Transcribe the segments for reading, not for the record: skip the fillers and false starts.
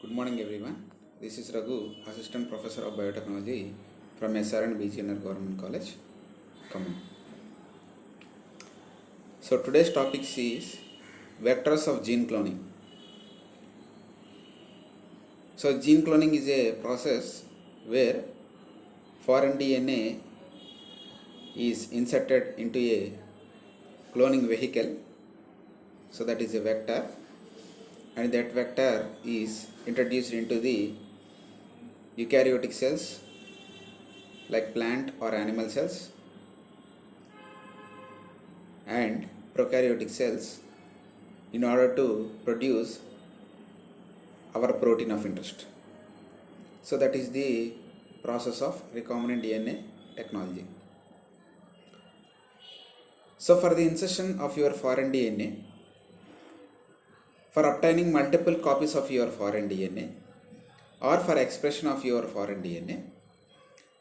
Good morning everyone. This is Raghu, Assistant Professor of Biotechnology from SRN BGNR Government College, Khammam. So today's topic is vectors of gene cloning. So gene cloning is a process where foreign DNA is inserted into a cloning vehicle. So that is a vector, and that vector is introduced into the eukaryotic cells like plant or animal cells and prokaryotic cells in order to produce our protein of interest. So that is the process of recombinant DNA technology. So for the insertion of your foreign DNA, for obtaining multiple copies of your foreign DNA or for expression of your foreign DNA,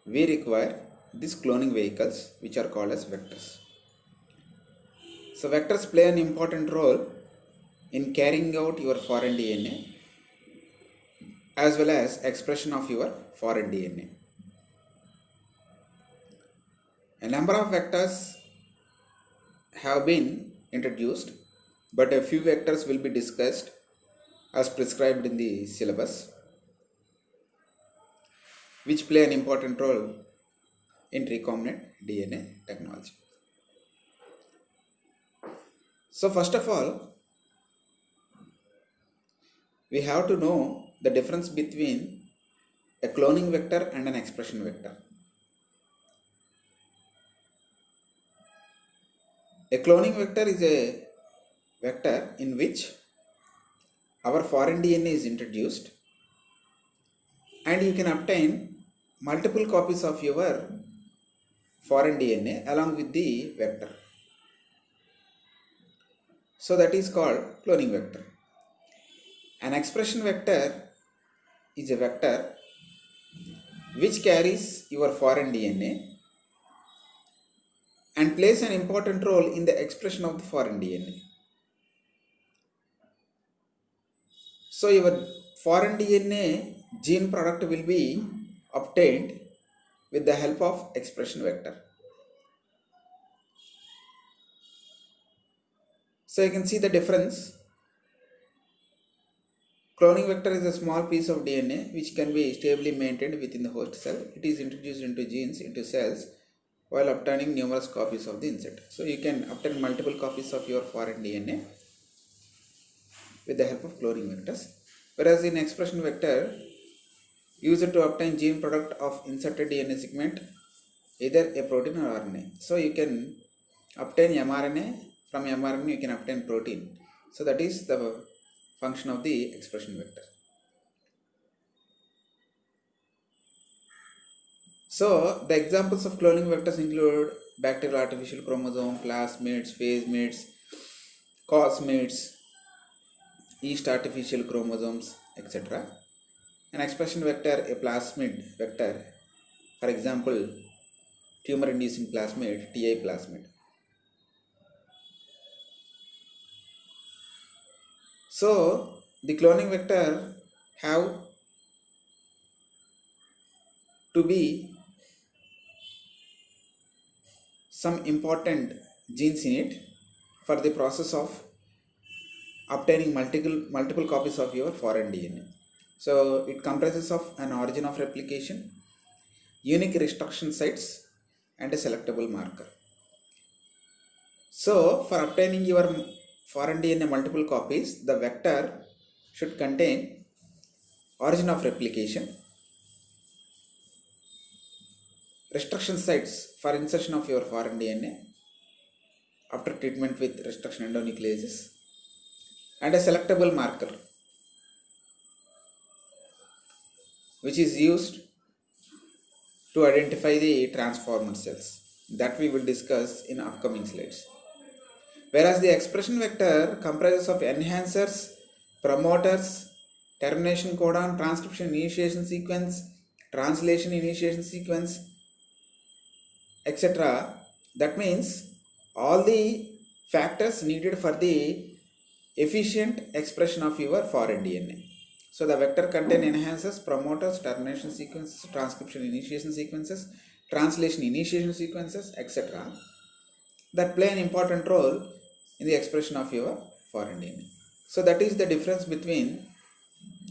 we require these cloning vehicles which are called as vectors. So vectors play an important role in carrying out your foreign DNA as well as expression of your foreign DNA. A number of vectors have been introduced, but a few vectors will be discussed as prescribed in the syllabus, which play an important role in recombinant DNA technology. So first of all, we have to know the difference between a cloning vector and an expression vector. A cloning vector is a vector in which our foreign DNA is introduced and you can obtain multiple copies of your foreign DNA along with the vector. So that is called cloning vector. An expression vector is a vector which carries your foreign DNA and plays an important role in the expression of the foreign DNA. So your foreign DNA gene product will be obtained with the help of expression vector. So you can see the difference. Cloning vector is a small piece of DNA which can be stably maintained within the host cell. It is introduced into genes, into cells, while obtaining numerous copies of the insert. So you can obtain multiple copies of your foreign DNA with the help of cloning vectors. Whereas in expression vector, used to obtain gene product of inserted DNA segment, either a protein or RNA. So you can obtain mRNA, from mRNA you can obtain protein. So that is the function of the expression vector. So the examples of cloning vectors include bacterial artificial chromosome, plasmids, phase mates, cosmids, yeast artificial chromosomes, etc. An expression vector, a plasmid vector, for example, tumor inducing plasmid, TI plasmid. So the cloning vector have to be some important genes in it for the process of obtaining multiple copies of your foreign DNA. So it comprises of an origin of replication, unique restriction sites, and a selectable marker. So for obtaining your foreign DNA multiple copies, the vector should contain origin of replication, restriction sites for insertion of your foreign DNA after treatment with restriction endonucleases, and a selectable marker which is used to identify the transformed cells. That we will discuss in upcoming slides. Whereas the expression vector comprises of enhancers, promoters, termination codon, transcription initiation sequence, translation initiation sequence, etc. That means all the factors needed for the efficient expression of your foreign DNA. So the vector contain enhances, promoters, termination sequences, transcription initiation sequences, translation initiation sequences, etc. that play an important role in the expression of your foreign DNA. So that is the difference between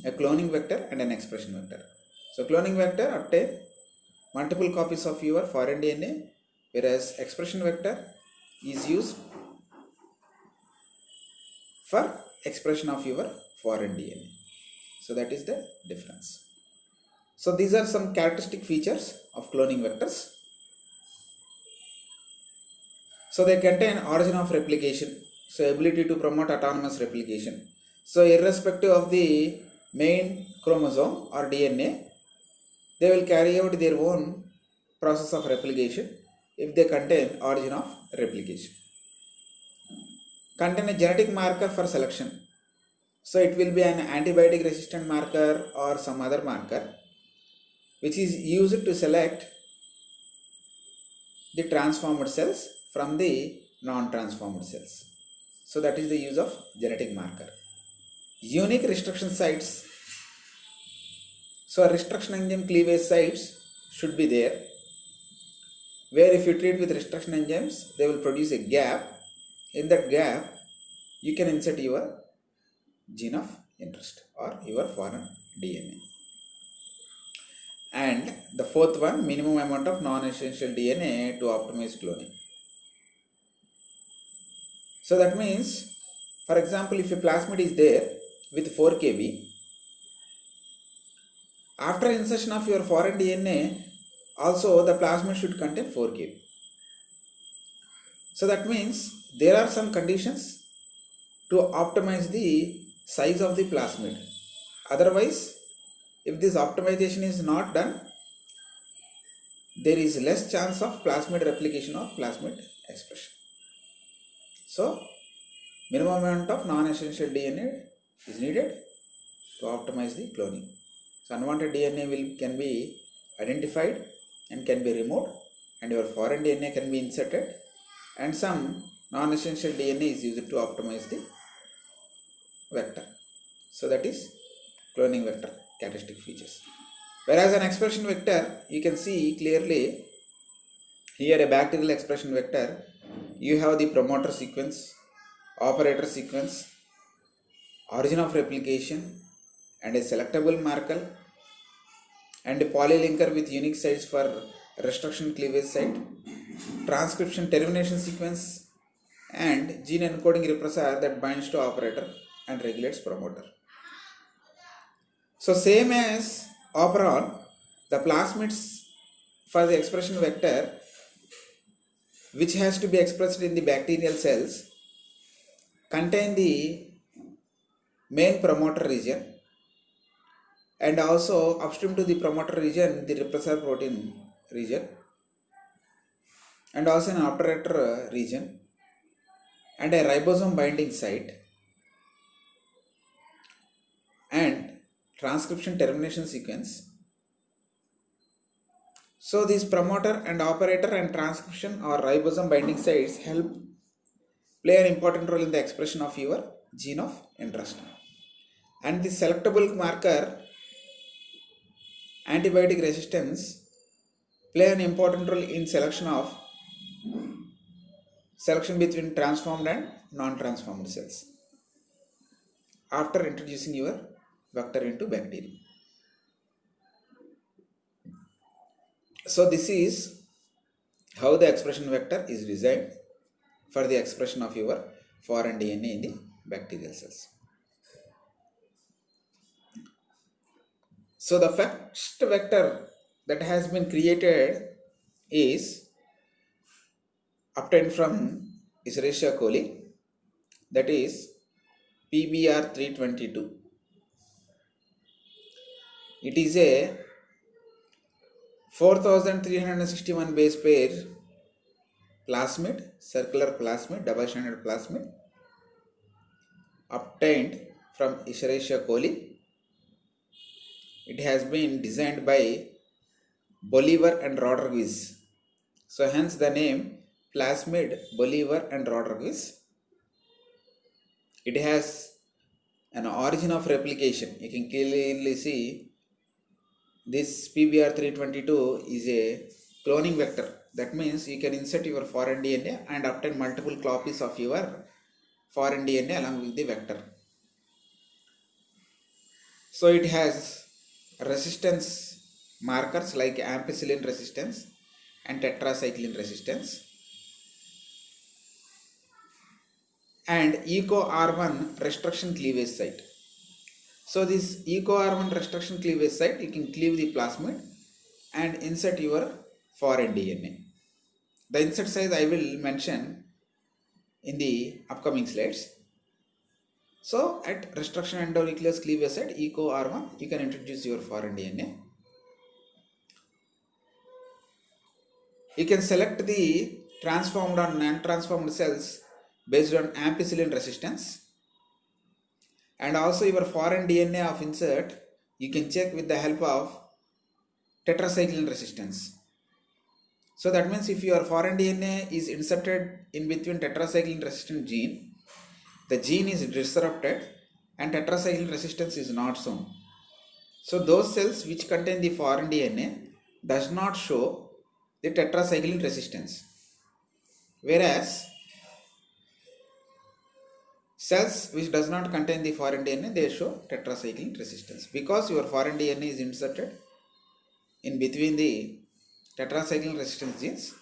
a cloning vector and an expression vector. So cloning vector obtain multiple copies of your foreign DNA, whereas expression vector is used for expression of your foreign DNA. So that is the difference. So these are some characteristic features of cloning vectors. So they contain origin of replication, so ability to promote autonomous replication. So irrespective of the main chromosome or DNA, they will carry out their own process of replication if they contain origin of replication. Contain a genetic marker for selection. So it will be an antibiotic resistant marker or some other marker which is used to select the transformed cells from the non-transformed cells. So that is the use of genetic marker. Unique restriction sites. So restriction enzyme cleavage sites should be there, where if you treat with restriction enzymes, they will produce a gap. In that gap, you can insert your gene of interest or your foreign DNA. And the fourth one, minimum amount of non-essential DNA to optimize cloning. So that means, for example, if a plasmid is there with 4 kb, after insertion of your foreign DNA, also the plasmid should contain 4 kb. So that means there are some conditions to optimize the size of the plasmid. Otherwise, if this optimization is not done, there is less chance of plasmid replication or plasmid expression. So, minimum amount of non-essential DNA is needed to optimize the cloning. So, unwanted DNA can be identified and can be removed, and your foreign DNA can be inserted, and some non-essential DNA is used to optimize the vector. So, that is cloning vector characteristic features. Whereas an expression vector, you can see clearly here a bacterial expression vector, you have the promoter sequence, operator sequence, origin of replication, and a selectable marker, and a polylinker with unique sites for restriction cleavage site, transcription termination sequence, and gene encoding repressor that binds to operator and regulates promoter. So same as operon, the plasmids for the expression vector which has to be expressed in the bacterial cells contain the main promoter region and also upstream to the promoter region the repressor protein region and also an operator region and a ribosome binding site and transcription termination sequence. So these promoter and operator and transcription or ribosome binding sites play an important role in the expression of your gene of interest. And the selectable marker antibiotic resistance play an important role in selection between transformed and non-transformed cells after introducing your vector into bacteria. So this is how the expression vector is designed for the expression of your foreign DNA in the bacterial cells. So the first vector that has been created is obtained from Escherichia coli, that is PBR322. It is a 4361 base pair plasmid, circular plasmid, double stranded plasmid obtained from Escherichia coli. It has been designed by Bolivar and Rodriguez. So hence the name plasmid Bolivar and Rodriguez. It has an origin of replication. You can clearly see this PBR322 is a cloning vector. That means you can insert your foreign DNA and obtain multiple copies of your foreign DNA along with the vector. So it has resistance markers like ampicillin resistance and tetracycline resistance, and EcoR1 restriction cleavage site. So this EcoR1 restriction cleavage site, you can cleave the plasmid and insert your foreign DNA. The insert size I will mention in the upcoming slides. So at restriction endonuclease cleavage site EcoR1, you can introduce your foreign DNA. You can select the transformed or non-transformed cells based on ampicillin resistance, and also your foreign DNA of insert you can check with the help of tetracycline resistance. So that means if your foreign DNA is inserted in between tetracycline resistant gene, the gene is disrupted and tetracycline resistance is not shown. So those cells which contain the foreign DNA does not show the tetracycline resistance, whereas cells which does not contain the foreign DNA, they show tetracycline resistance, because your foreign DNA is inserted in between the tetracycline resistance genes.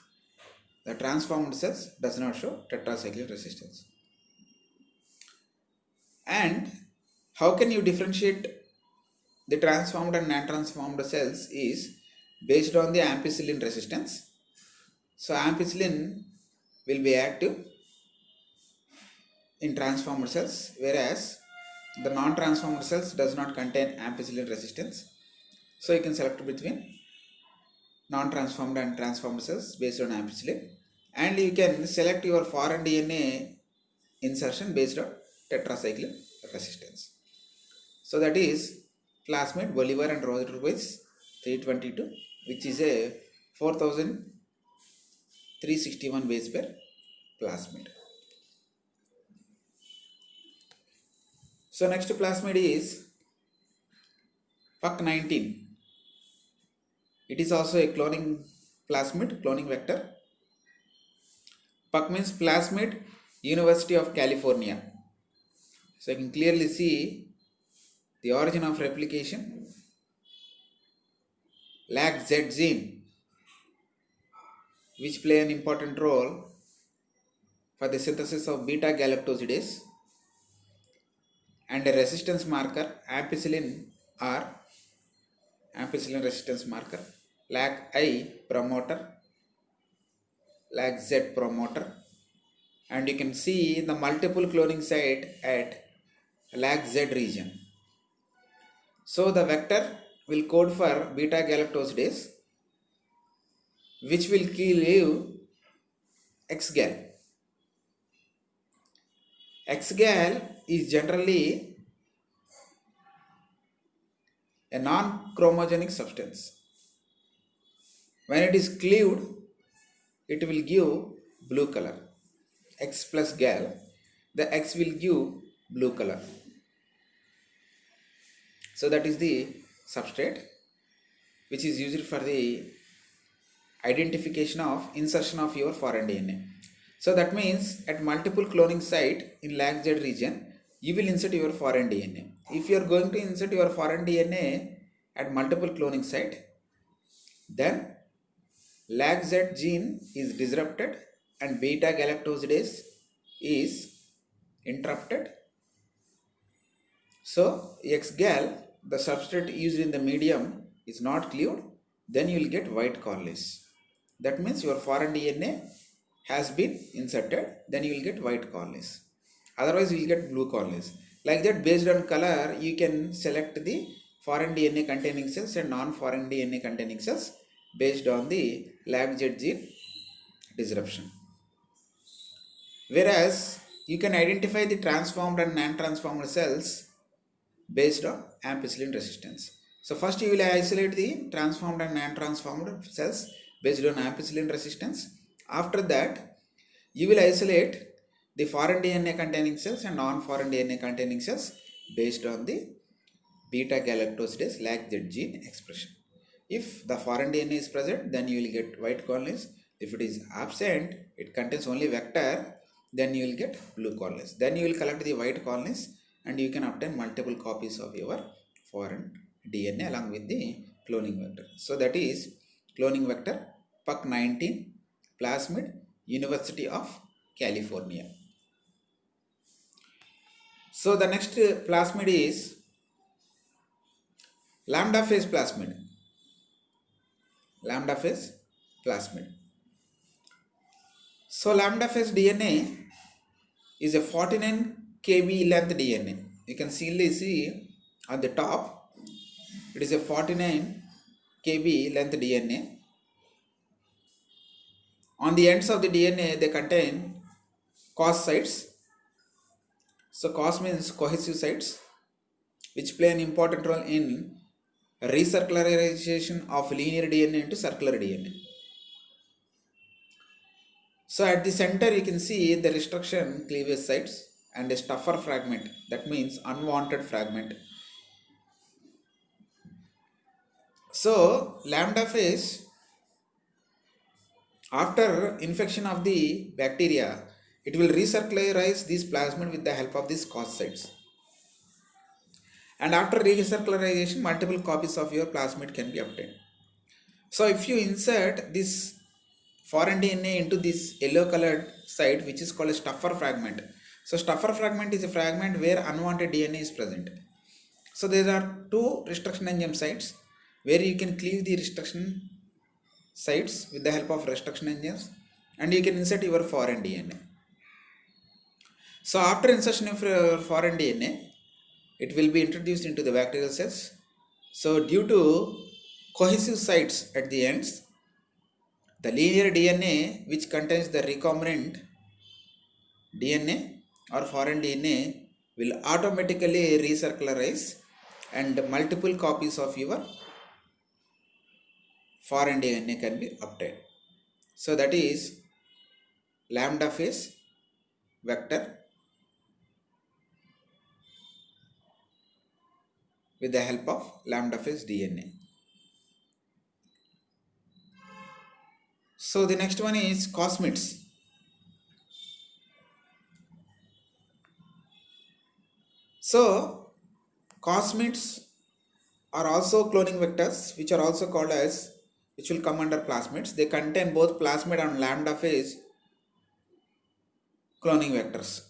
The transformed cells does not show tetracycline resistance. And how can you differentiate the transformed and non-transformed cells is based on the ampicillin resistance. So ampicillin will be active in transformed cells, whereas the non-transformed cells does not contain ampicillin resistance. So you can select between non-transformed and transformed cells based on ampicillin, and you can select your foreign DNA insertion based on tetracycline resistance. So that is plasmid Bolivar and Rodriguez 322, which is a 4361 base pair plasmid. So next plasmid is PUC19. It is also a cloning plasmid, cloning vector. PUC means Plasmid University of California. So you can clearly see the origin of replication. LAC-Z gene, which play an important role for the synthesis of beta-galactosidase, and a resistance marker ampicillin R, ampicillin resistance marker, LAC-I promoter, LAC-Z promoter, and you can see the multiple cloning site at LAC-Z region. So the vector will code for beta-galactosidase, which will cleave X-gal. X-gal is generally a non-chromogenic substance. When it is cleaved, it will give blue color. X plus gal, the X will give blue color. So that is the substrate which is used for the identification of insertion of your foreign DNA. So that means at multiple cloning site in LAC-Z region, you will insert your foreign DNA. If you are going to insert your foreign DNA at multiple cloning site, then LAC-Z gene is disrupted and beta-galactosidase is interrupted. So X-gal, the substrate used in the medium, is not cleaved, then you will get white correlates. That means your foreign DNA has been inserted, then you will get white correlates. Otherwise you will get blue correlates. Like that, based on color, you can select the foreign DNA containing cells and non-foreign DNA containing cells based on the LAC-Z gene disruption. Whereas you can identify the transformed and non-transformed cells based on ampicillin resistance. So first you will isolate the transformed and non-transformed cells based on ampicillin resistance. After that, you will isolate the foreign DNA containing cells and non-foreign DNA containing cells based on the beta galactosidase lac Z gene expression. If the foreign DNA is present, then you will get white colonies. If it is absent, it contains only vector, then you will get blue colonies. Then you will collect the white colonies and you can obtain multiple copies of your foreign DNA along with the cloning vector. So that is cloning vector PUC19 plasmid, University of California. So the next plasmid is lambda phase plasmid. Lambda phase plasmid. So lambda phase DNA is a 49 kb length DNA. You can see on the top, it is a 49 kb length DNA. On the ends of the DNA, they contain cos sites. So cos means cohesive sites, which play an important role in recircularization of linear DNA into circular DNA. So at the center you can see the restriction cleavage sites and a stuffer fragment, that means unwanted fragment. So lambda phase, after infection of the bacteria, it will recircularize this plasmid with the help of these cos sites. And after recircularization, multiple copies of your plasmid can be obtained. So if you insert this foreign DNA into this yellow colored site, which is called a stuffer fragment. So stuffer fragment is a fragment where unwanted DNA is present. So there are two restriction enzyme sites where you can cleave the restriction sites with the help of restriction enzymes, and you can insert your foreign DNA. So after insertion of your foreign DNA, it will be introduced into the bacterial cells. So due to cohesive sites at the ends, the linear DNA which contains the recombinant DNA or foreign DNA will automatically recircularize and multiple copies of your foreign DNA can be obtained. So that is lambda phase vector with the help of lambda phase DNA. So the next one is cosmids. So cosmids are also cloning vectors which are also called as, which will come under plasmids. They contain both plasmid and lambda phase cloning vectors.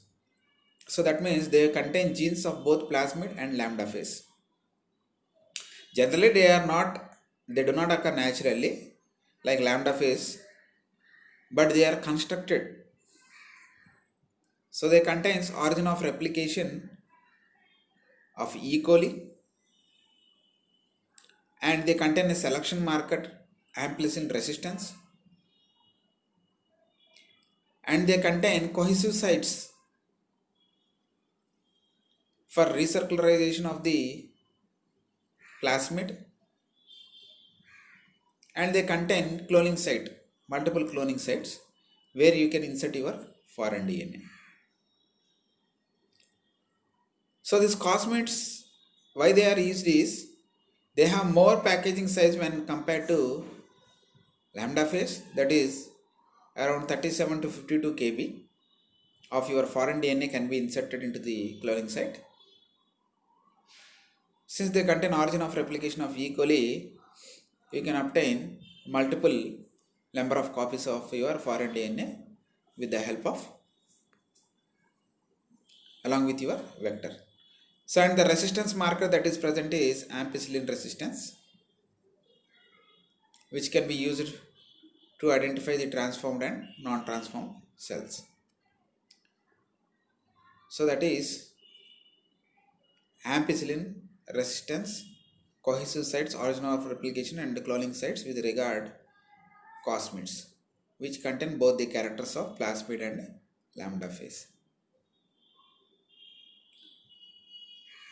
So that means they contain genes of both plasmid and lambda phase. Generally they do not occur naturally like lambda phase, but they are constructed. So they contains origin of replication of E. coli, and they contain a selection marker amplicin resistance, and they contain cohesive sites for recircularization of the plasmid, and they contain cloning site, multiple cloning sites where you can insert your foreign DNA. So these cosmids, why they are used is they have more packaging size when compared to lambda phase, that is around 37 to 52 kb of your foreign DNA can be inserted into the cloning site. Since they contain origin of replication of E. coli, you can obtain multiple number of copies of your foreign DNA with the help of, along with your vector. So and the resistance marker that is present is ampicillin resistance, which can be used to identify the transformed and non-transformed cells. So that is ampicillin resistance, cohesive sites, origin of replication and cloning sites with regard cosmids, which contain both the characters of plasmid and lambda phase.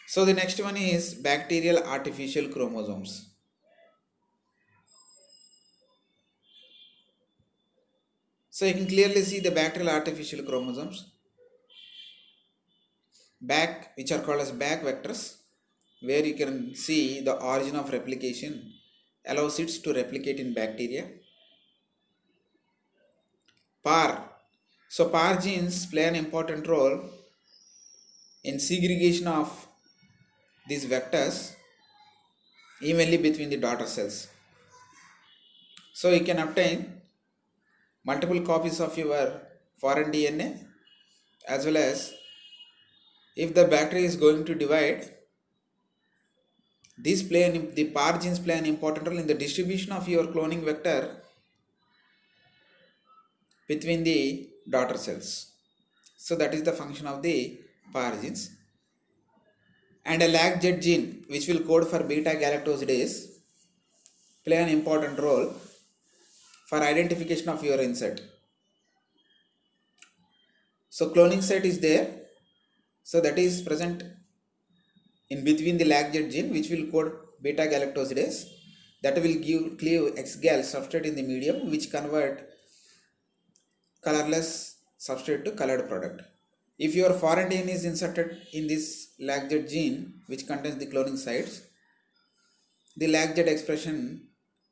So the next one is bacterial artificial chromosomes. So you can clearly see the bacterial artificial chromosomes. back, which are called as back vectors, where you can see the origin of replication allows it to replicate in bacteria. PAR. So PAR genes play an important role in segregation of these vectors evenly between the daughter cells. So you can obtain multiple copies of your foreign DNA, as well as if the bacteria is going to divide, the PAR genes play an important role in the distribution of your cloning vector between the daughter cells. So that is the function of the PAR genes. And a LAGZ gene, which will code for beta galactosidase, play an important role for identification of your insect. So cloning site is there, so that is present in between the LAGZ gene, which will code beta galactosidase, that will give cleave X-gal substrate in the medium, which convert colorless substrate to colored product. If your foreign DNA is inserted in this LAGZ gene, which contains the cloning sites, the LAGZ expression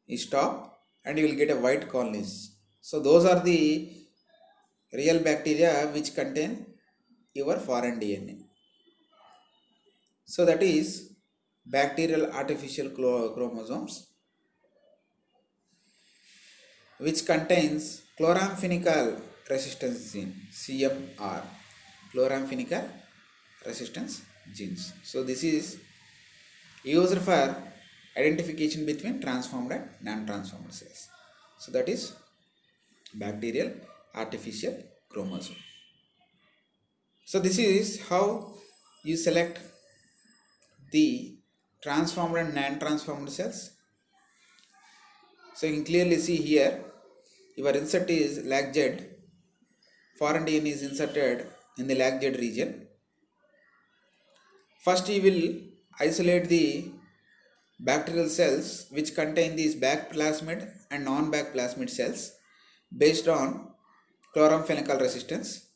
is stopped and you will get a white colonies. So those are the real bacteria which contain your foreign DNA. So that is bacterial artificial chromosomes, which contains chloramphenicol resistance gene, CMR, chloramphenicol resistance genes. So this is used for identification between transformed and non-transformed cells. So that is bacterial artificial chromosome. So this is how you select the transformed and non-transformed cells. So you can clearly see here, your insert is LAGZ, foreign DNA is inserted in the LAGZ region. First you will isolate the bacterial cells which contain these back plasmid and non-back plasmid cells based on chloramphenicol resistance.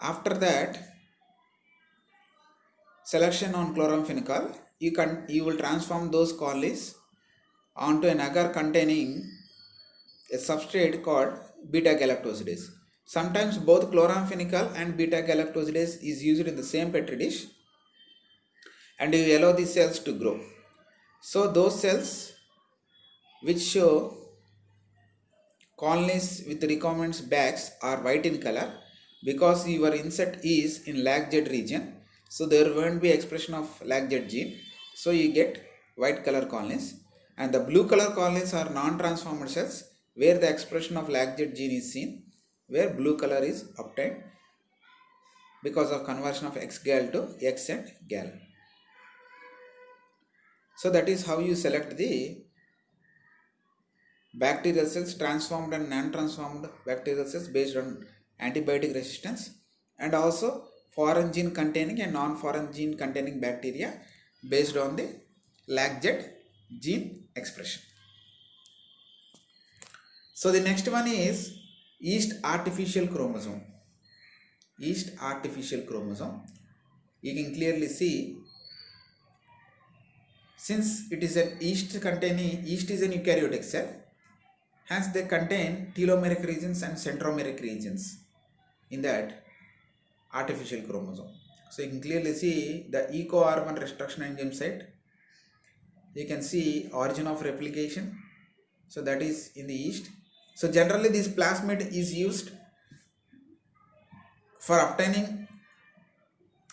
After that, selection on chloramphenicol, you will transform those colonies onto an agar containing a substrate called beta galactosidase. Sometimes both chloramphenicol and beta galactosidase is used in the same petri dish, and you allow the cells to grow. So those cells which show colonies with recombinant bags are white in color because your insect is in LAGZ region. So there won't be expression of LAGZ gene. So you get white color colonies, and the blue color colonies are non-transformed cells where the expression of LAGZ gene is seen, where blue color is obtained because of conversion of X-gal to X and gal. So that is how you select the bacterial cells, transformed and non-transformed bacterial cells based on antibiotic resistance, and also foreign gene containing and non-foreign gene containing bacteria based on the LAGZ gene expression. So the next one is yeast artificial chromosome. Yeast artificial chromosome. You can clearly see, since it is an yeast is an eukaryotic cell, hence they contain telomeric regions and centromeric regions in that artificial chromosome. So you can clearly see the EcoR1 restriction enzyme site. You can see origin of replication. So that is in the yeast. So generally this plasmid is used for obtaining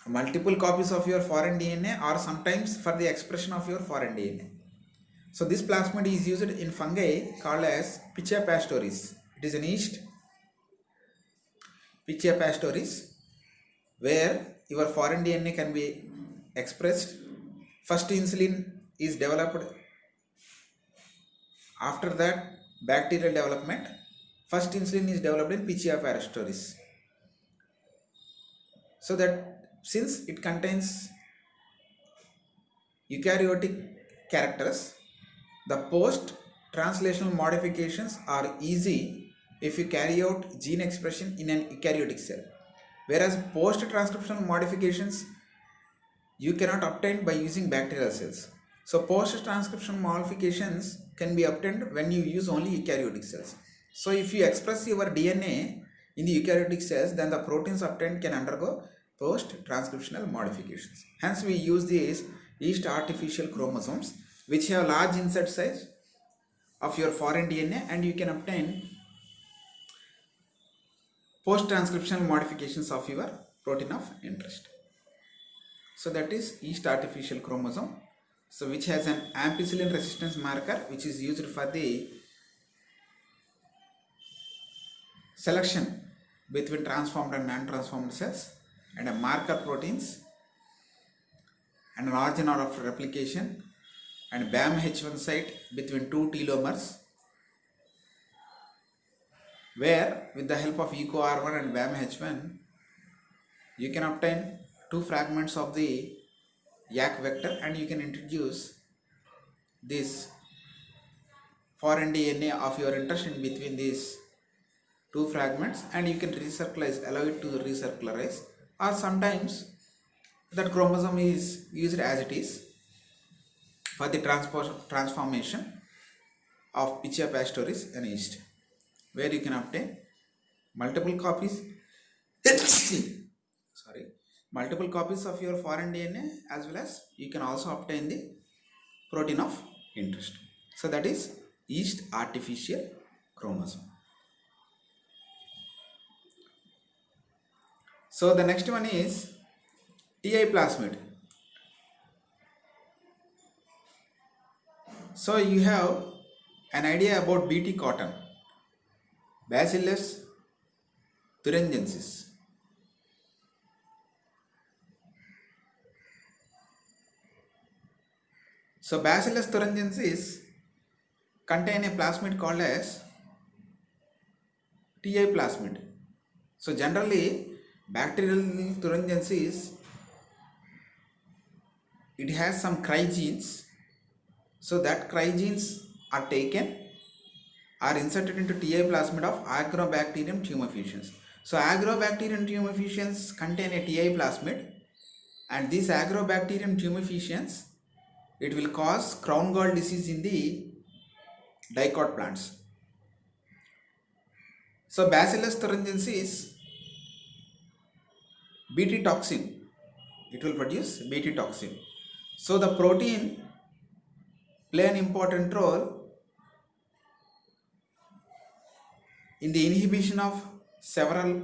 multiple copies of your foreign DNA, or sometimes for the expression of your foreign DNA. So this plasmid is used in fungi called as Pichia pastoris. It is an yeast, Pichia pastoris, where your foreign DNA can be expressed. First insulin is developed, after that bacterial development. First insulin is developed in Pichia pastoris. So that since it contains eukaryotic characters, the post-translational modifications are easy if you carry out gene expression in an eukaryotic cell. Whereas post-transcriptional modifications you cannot obtain by using bacterial cells. So post-transcriptional modifications can be obtained when you use only eukaryotic cells. So if you express your DNA in the eukaryotic cells, then the proteins obtained can undergo post-transcriptional modifications. Hence we use these yeast artificial chromosomes which have large insert size of your foreign DNA, and you can obtain post-transcriptional modifications of your protein of interest. So that is yeast artificial chromosome, so which has an ampicillin resistance marker which is used for the selection between transformed and non-transformed cells, and a marker proteins and an origin of replication, and BAM-H1 site between two telomers, where with the help of EcoR1 and BAM-H1 you can obtain two fragments of the YAC vector, and you can introduce this foreign DNA of your interest in between these two fragments, and you can recircularize, allow it to recircularize, or sometimes that chromosome is used as it is for the transformation of Pichia pastoris and yeast, where you can obtain multiple copies sorry, multiple copies of your foreign DNA, as well as you can also obtain the protein of interest. So that is yeast artificial chromosome. So the next one is TI plasmid. So you have an idea about BT cotton, Bacillus thuringiensis. So Bacillus thuringiensis contain a plasmid called as TI plasmid. So generally bacterial thuringiensis, it has some cry genes. So that cry genes are taken, are inserted into TI plasmid of Agrobacterium tumefaciens. So Agrobacterium tumefaciens contain a TI plasmid, and these Agrobacterium tumefaciens, it will cause crown gall disease in the dicot plants. So Bacillus thuringiensis, Bt toxin, it will produce Bt toxin. So the protein play an important role in the inhibition of several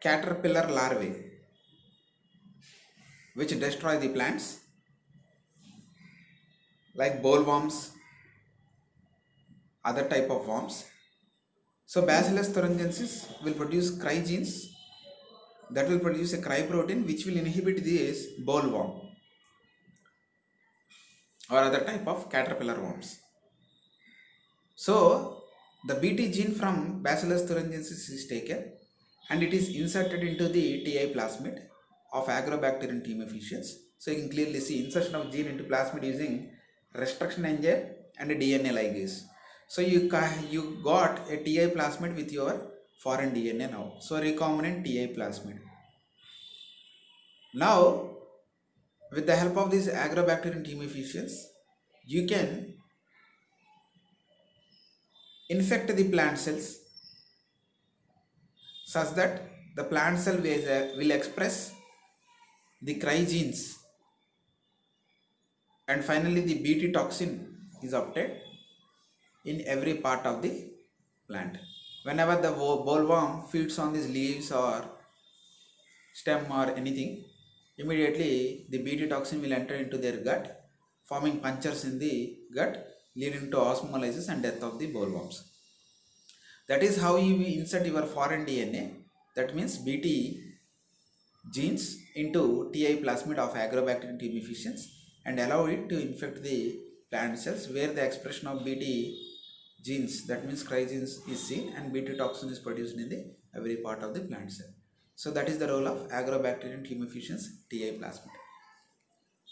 caterpillar larvae which destroy the plants, like bollworms, other type of worms. So Bacillus thuringiensis will produce cry genes that will produce a cry protein which will inhibit this bollworm or other type of caterpillar worms. So the Bt gene from Bacillus thuringiensis is taken, and it is inserted into the TI plasmid of Agrobacterium tumefaciens. So you can clearly see insertion of gene into plasmid using restriction enzyme and a DNA ligase. So you got a TI plasmid with your foreign DNA now. So recombinant TI plasmid. Now with the help of these Agrobacterium tumefaciens, you can infect the plant cells such that the plant cell will express the cry genes, and finally the Bt toxin is obtained in every part of the plant. Whenever the bollworm feeds on these leaves or stem or anything, immediately the Bt toxin will enter into their gut, forming punctures in the gut, leading to osmolysis and death of the bollworms. That is how you insert your foreign DNA, that means Bt genes, into TI plasmid of Agrobacterium tumefaciens and allow it to infect the plant cells, where the expression of Bt genes, that means cry genes, is seen, and Bt toxin is produced in the every part of the plant cell. So that is the role of Agrobacterium tumefaciens TI plasmid.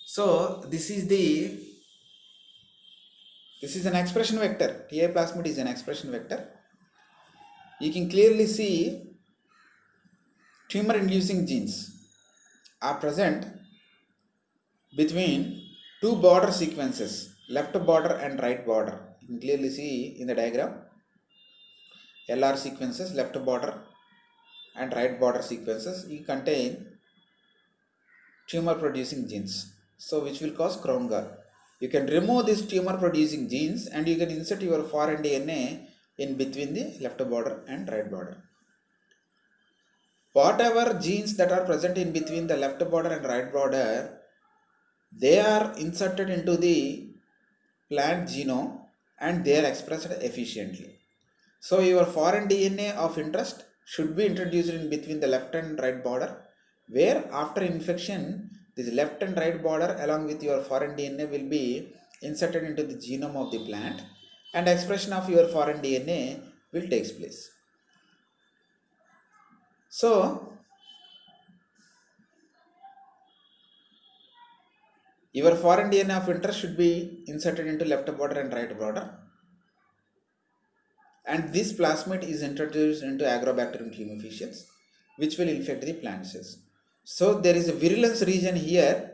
So this is an expression vector. TI plasmid is an expression vector. You can clearly see tumor inducing genes are present between two border sequences, left border and right border. You can clearly see in the diagram LR sequences, left border and right border sequences, you contain tumor producing genes, so which will cause crown gall. You can remove these tumor producing genes and you can insert your foreign DNA in between the left border and right border. Whatever genes that are present in between the left border and right border, they are inserted into the plant genome and they are expressed efficiently. So your foreign DNA of interest should be introduced in between the left and right border, where after infection this left and right border along with your foreign DNA will be inserted into the genome of the plant and expression of your foreign DNA will take place. So your foreign DNA of interest should be inserted into left border and right border, and this plasmid is introduced into Agrobacterium tumefaciens, which will infect the plant cells. So there is a virulence region here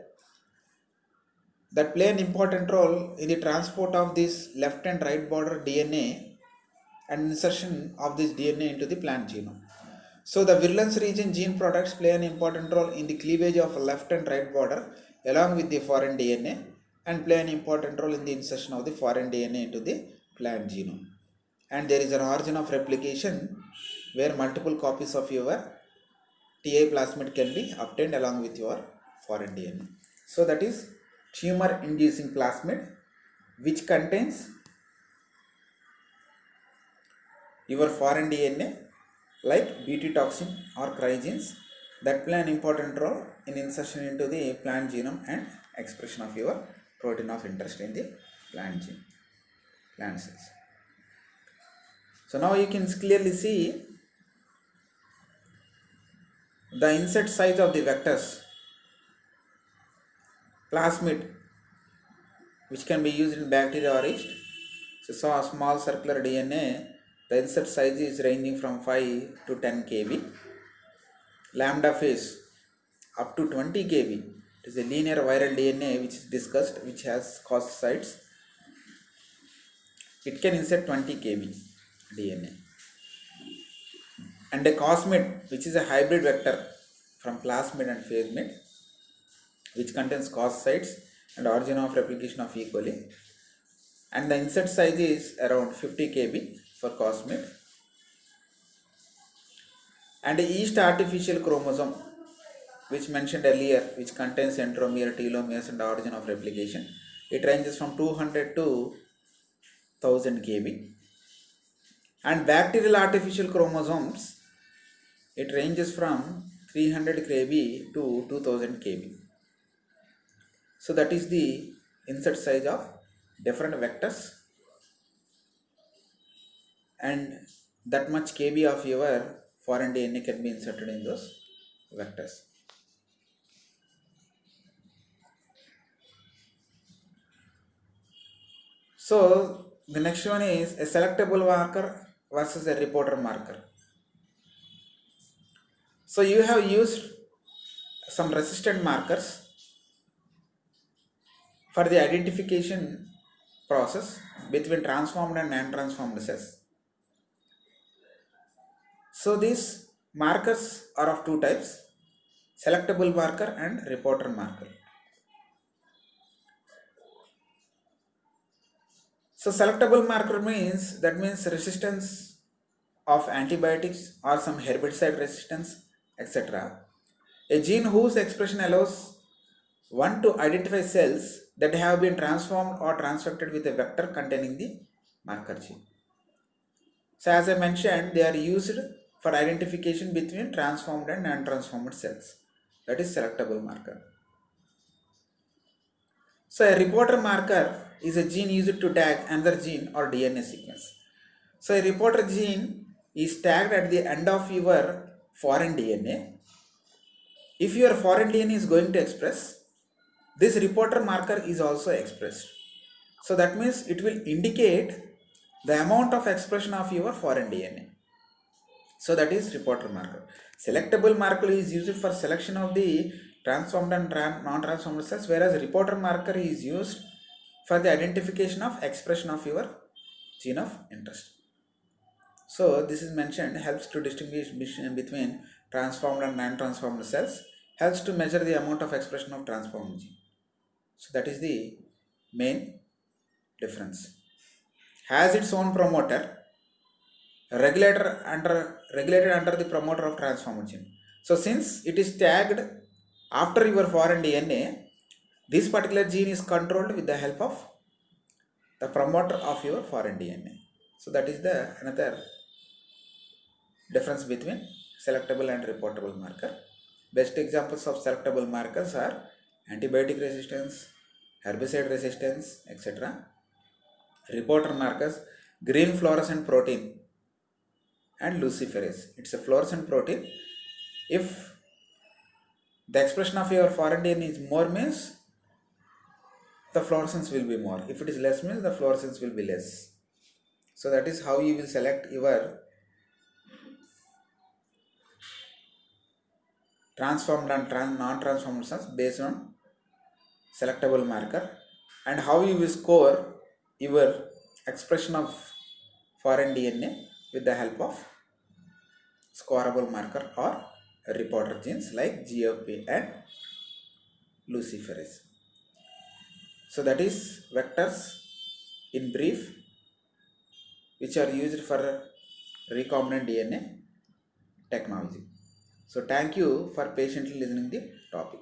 that play an important role in the transport of this left and right border DNA and insertion of this DNA into the plant genome. So the virulence region gene products play an important role in the cleavage of left and right border along with the foreign DNA and play an important role in the insertion of the foreign DNA into the plant genome. And there is an origin of replication where multiple copies of your TI plasmid can be obtained along with your foreign DNA. So that is tumor inducing plasmid, which contains your foreign DNA like Bt toxin or cryogens that play an important role in insertion into the plant genome and expression of your protein of interest in the plant cells. So now you can clearly see the insert size of the vectors plasmid, which can be used in bacteria or yeast. So saw a small circular DNA, the insert size is ranging from 5 to 10 kb. Lambda phase up to 20 kb. It is a linear viral DNA which is discussed, which has cos sites. It can insert 20 kb DNA. And a cosmid, which is a hybrid vector from plasmid and phasemid, which contains cos sites and origin of replication of E. coli. And the insert size is around 50 kb for cosmid. And a yeast artificial chromosome, which mentioned earlier, which contains centromere, telomeres and origin of replication. It ranges from 200 to 1000 kb. And bacterial artificial chromosomes, it ranges from 300 kb to 2000 kb. So that is the insert size of different vectors, and that much kb of your foreign DNA can be inserted in those vectors. So the next one is a selectable marker versus a reporter marker. So you have used some resistant markers for the identification process between transformed and non-transformed cells. So these markers are of two types, selectable marker and reporter marker. So selectable marker means resistance of antibiotics or some herbicide resistance, etc. A gene whose expression allows one to identify cells that have been transformed or transfected with a vector containing the marker gene. So as I mentioned, they are used for identification between transformed and non-transformed cells. That is selectable marker. So a reporter marker is a gene used to tag another gene or DNA sequence. So a reporter gene is tagged at the end of your foreign DNA. If your foreign DNA is going to express, this reporter marker is also expressed. So that means it will indicate the amount of expression of your foreign DNA. So that is reporter marker. Selectable marker is used for selection of the transformed and non-transformed cells, whereas reporter marker is used for the identification of expression of your gene of interest. So this is mentioned, helps to distinguish between transformed and non-transformed cells, helps to measure the amount of expression of transformed gene. So that is the main difference. Has its own promoter, regulated under the promoter of transformed gene. So since it is tagged after your foreign DNA, this particular gene is controlled with the help of the promoter of your foreign DNA. So that is the another difference between selectable and reportable marker. Best examples of selectable markers are antibiotic resistance, herbicide resistance, etc. Reporter markers, green fluorescent protein and luciferase. It's a fluorescent protein. If the expression of your foreign DNA is more, means the fluorescence will be more. If it is less, means the fluorescence will be less. So that is how you will select your transformed and non-transformed cells based on selectable marker, and how you will score your expression of foreign DNA with the help of scoreable marker or reporter genes like GFP and luciferase. So that is vectors in brief, which are used for recombinant DNA technology. So thank you for patiently listening the topic.